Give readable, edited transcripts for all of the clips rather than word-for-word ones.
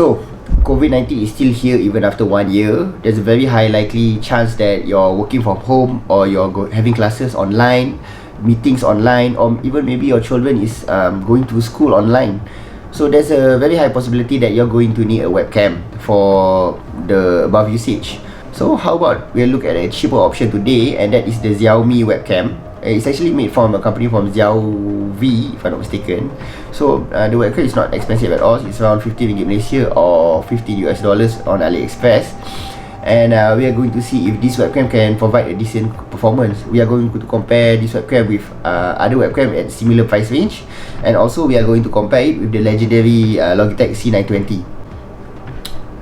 So COVID-19 is still here even after 1 year. There's a very high likely chance that you're working from home, or you're having classes online, meetings online, or even maybe your children is going to school online. So there's a very high possibility that you're going to need a webcam for the above usage. So how about we look at a cheaper option today, and that is the Xiaomi webcam. It's actually made from a company from xiaovv, if I'm not mistaken. So the webcam is not expensive at all. It's around 50 ringgit Malaysia or $50 on AliExpress. And we are going to see if this webcam can provide a decent performance. We are going to compare this webcam with other webcam at similar price range, and also we are going to compare it with the legendary Logitech C920.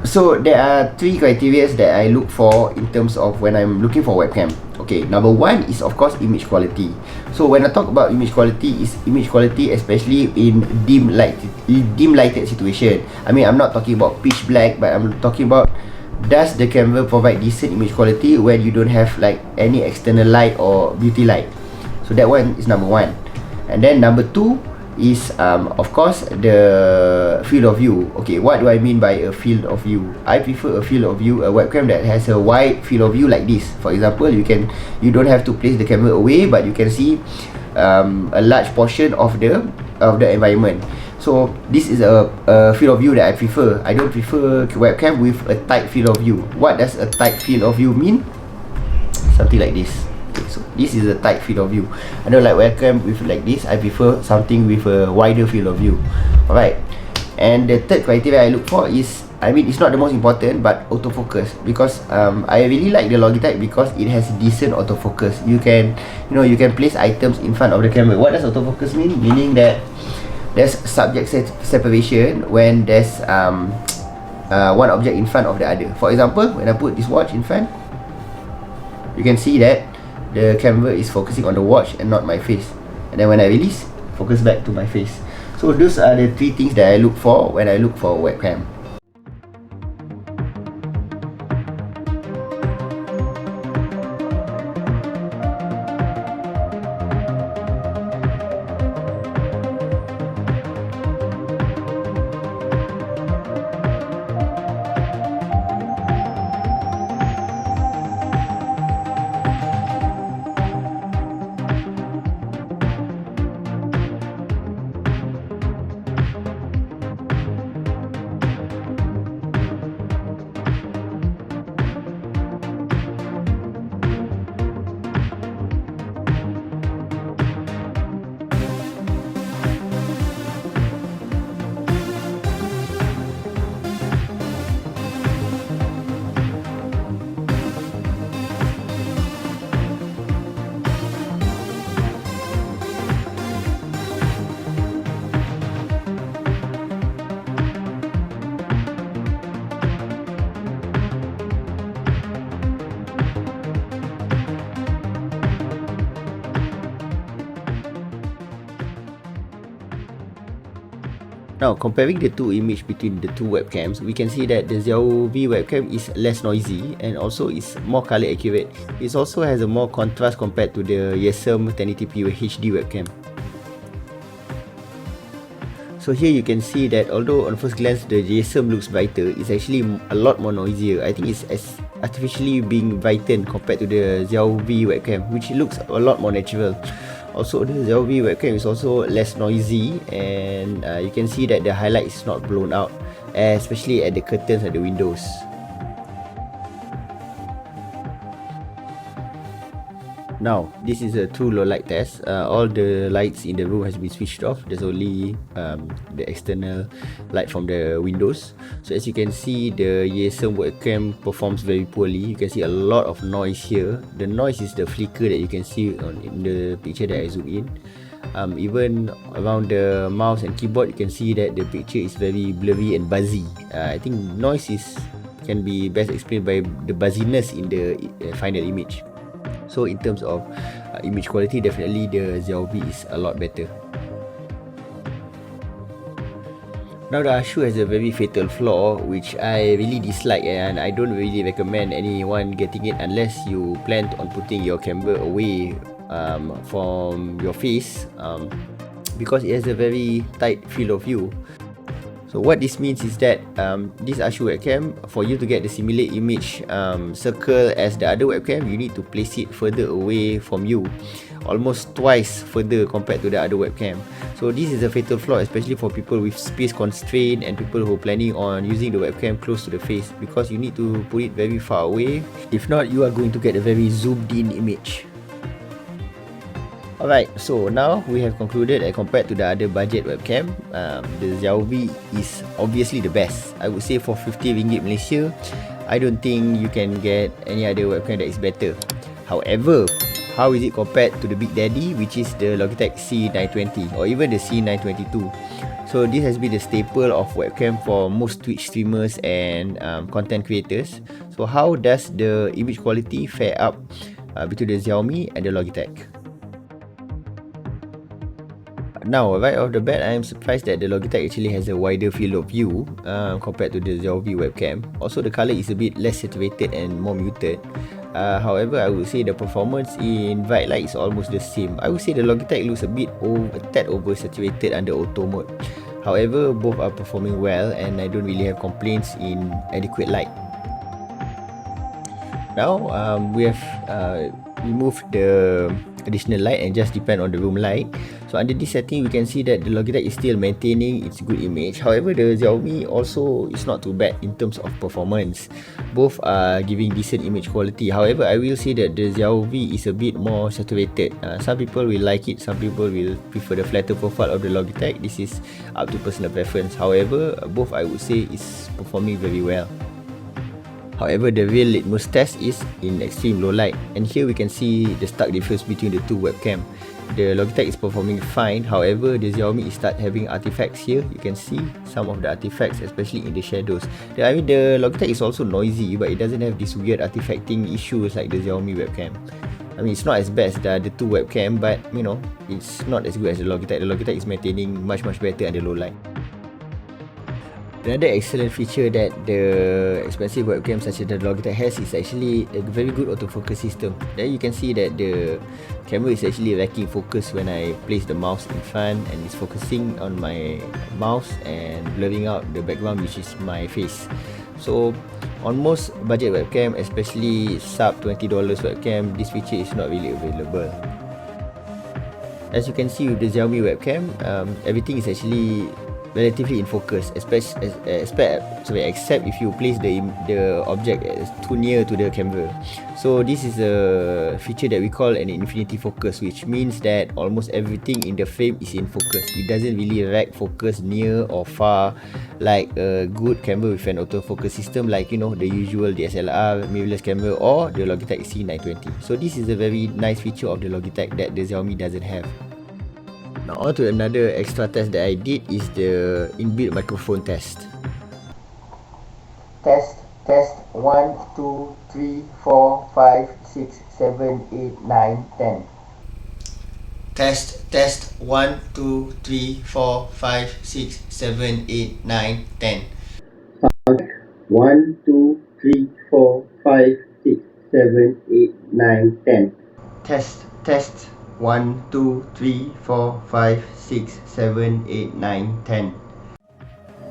So there are 3 criteria that I look for in terms of when I'm looking for webcam. Okay, number 1 is of course image quality. So when I talk about image quality, is image quality especially in dim lighted situation. I mean, I'm not talking about pitch black, but I'm talking about, does the camera provide decent image quality when you don't have like any external light or beauty light. So that one is number 1. And then number 2 is of course the field of view. Okay, what do I mean by a field of view? I prefer a field of view, a webcam that has a wide field of view like this. For example, you don't have to place the camera away, but you can see a large portion of the environment. So this is a field of view that I prefer. I don't prefer webcam with a tight field of view. What does a tight field of view mean? Something like this. Okay, so this is a tight field of view. I don't like webcam with like this. I prefer something with a wider field of view. Alright. And the third criteria I look for is, I mean, it's not the most important, but autofocus. Because I really like the Logitech because it has decent autofocus. You can place items in front of the camera. What does autofocus mean? Meaning that there's subject separation when there's one object in front of the other. For example, when I put this watch in front, you can see that the camera is focusing on the watch and not my face. And then when I release, focus back to my face. So those are the 3 things that I look for when I look for a webcam. Now, comparing the 2 images between the 2 webcams, we can see that the xiaovv webcam is less noisy and also is more color accurate. It also has a more contrast compared to the Xiaomi 1080p HD webcam. So here you can see that although on first glance the Xiaomi looks brighter, it's actually a lot more noisier. I think it's artificially being brightened compared to the xiaovv webcam, which looks a lot more natural. Also, the xiaovv webcam is also less noisy, and you can see that the highlight is not blown out, especially at the curtains and the windows. Now, this is a true low light test. All the lights in the room has been switched off. There's only the external light from the windows. So as you can see, the Xiaomi webcam performs very poorly. You can see a lot of noise here. The noise is the flicker that you can see in the picture that I zoom in. Even around the mouse and keyboard, you can see that the picture is very blurry and buzzy. I think noise can be best explained by the buzziness in the final image. So in terms of image quality, definitely the xiaovv is a lot better. Now the Ashu has a very fatal flaw which I really dislike, and I don't really recommend anyone getting it unless you plan on putting your camera away from your face, because it has a very tight field of view. So what this means is that this Ashu webcam, for you to get the simulate image circle as the other webcam, you need to place it further away from you, almost twice further compared to the other webcam. So this is a fatal flaw, especially for people with space constraint and people who are planning on using the webcam close to the face, because you need to put it very far away. If not, you are going to get a very zoomed in image. Alright, so now we have concluded that compared to the other budget webcam, the xiaovv is obviously the best. I would say for 50 ringgit Malaysia, I don't think you can get any other webcam that is better. However, how is it compared to the big daddy, which is the Logitech C920 or even the C922? So this has been the staple of webcam for most Twitch streamers and content creators. So how does the image quality fare up between the Xiaomi and the Logitech? Now, right off the bat, I am surprised that the Logitech actually has a wider field of view compared to the xiaovv webcam. Also, the color is a bit less saturated and more muted. However, I would say the performance in bright light is almost the same. I would say the Logitech looks a tad oversaturated under auto mode. However, both are performing well and I don't really have complaints in adequate light. Now, we have removed the additional light and just depend on the room light. So under this setting, we can see that the Logitech is still maintaining its good image. However, the Xiaomi also is not too bad in terms of performance. Both are giving decent image quality. However, I will say that the xiaovv is a bit more saturated. Some people will like it, some people will prefer the flatter profile of the Logitech. This is up to personal preference. However, both I would say is performing very well. However, the real litmus test is in extreme low light, and here we can see the stark difference between the two webcam. The Logitech is performing fine, however the Xiaomi is start having artifacts here. You can see some of the artifacts, especially in the shadows. I mean, the Logitech is also noisy, but it doesn't have these weird artifacting issues like the Xiaomi webcam. I mean, it's not as bad as the two webcam, but you know, it's not as good as the Logitech. The Logitech is maintaining much better under low light. Another excellent feature that the expensive webcam such as the Logitech has is actually a very good autofocus system. There you can see that the camera is actually racking focus when I place the mouse in front, and it's focusing on my mouse and blurring out the background, which is my face. So on most budget webcam, especially sub $20 webcam, this feature is not really available. As you can see with the Xiaomi webcam, everything is actually relatively in focus, except if you place the object too near to the camera. So this is a feature that we call an infinity focus, which means that almost everything in the frame is in focus. It doesn't really rack focus near or far like a good camera with an autofocus system, like you know, the usual DSLR mirrorless camera or the Logitech C920. So this is a very nice feature of the Logitech that the Xiaomi doesn't have. Now on to another extra test that I did is the inbuilt microphone test. Test 1, 2, 3, 4, 5, 6, 7, 8, 9, 10. Test 1, 2, 3, 4, 5, 6, 7, 8, 9, 10. 1, 2, 3, 4, 5, 6, 7, 8, 9, 10. Test 1, 2, 3, 4, 5, 6, 7, 8, 9, 10.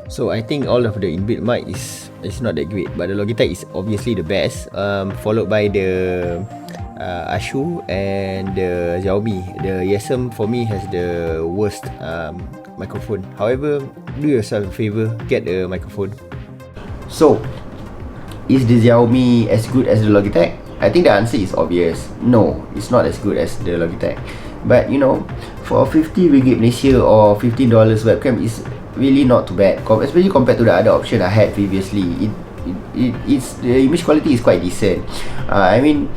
So I think all of the inbuilt mic is not that great, but the Logitech is obviously the best, followed by the Ashu and the Xiaomi. The Yesem for me has the worst microphone. However, do yourself a favor, get a microphone. So, is the Xiaomi as good as the Logitech? I think the answer is obvious. No, it's not as good as the Logitech. But you know, for 50 ringgit Malaysia or $15 webcam is really not too bad, especially compared to the other option I had previously. It's the image quality is quite decent. I mean,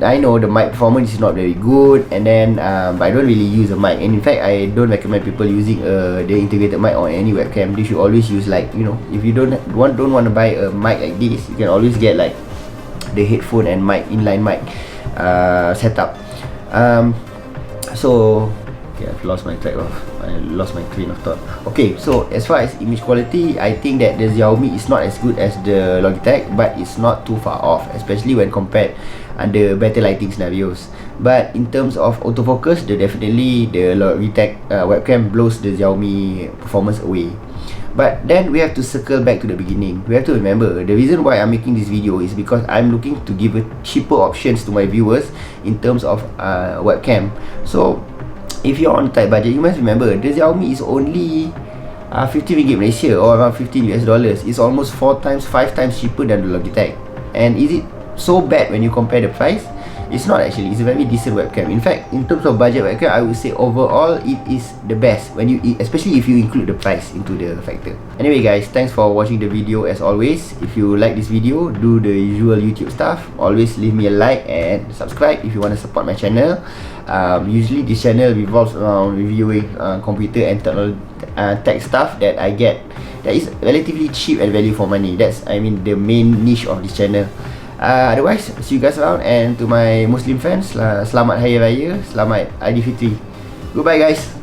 I know the mic performance is not very good, and then but I don't really use a mic, and in fact I don't recommend people using the integrated mic on any webcam. They should always use, like, you know, if you don't want to buy a mic like this, you can always get like the headphone and mic, inline mic setup. So okay, I've lost my train of thought. Okay, so as far as image quality, I think that the Xiaomi is not as good as the Logitech, but it's not too far off, especially when compared under better lighting scenarios. But in terms of autofocus, definitely the Logitech webcam blows the Xiaomi performance away. But then we have to circle back to the beginning. We have to remember, the reason why I'm making this video is because I'm looking to give cheaper options to my viewers in terms of webcam. So if you're on a tight budget, you must remember the Xiaomi is only 50 ringgit Malaysia, or around $15. It's almost 4 times, 5 times cheaper than the Logitech. And is it so bad when you compare the price? It's not actually. It's a very decent webcam. In fact, in terms of budget webcam, I would say overall it is the best when you, especially if you include the price into the factor. Anyway guys, thanks for watching the video as always. If you like this video, do the usual YouTube stuff. Always leave me a like and subscribe if you want to support my channel. Usually this channel revolves around reviewing computer and tech stuff that I get that is relatively cheap and value for money. That's, I mean, the main niche of this channel. Otherwise, see you guys around, and to my Muslim friends, Selamat Hari Raya, Selamat Aidilfitri. Goodbye guys.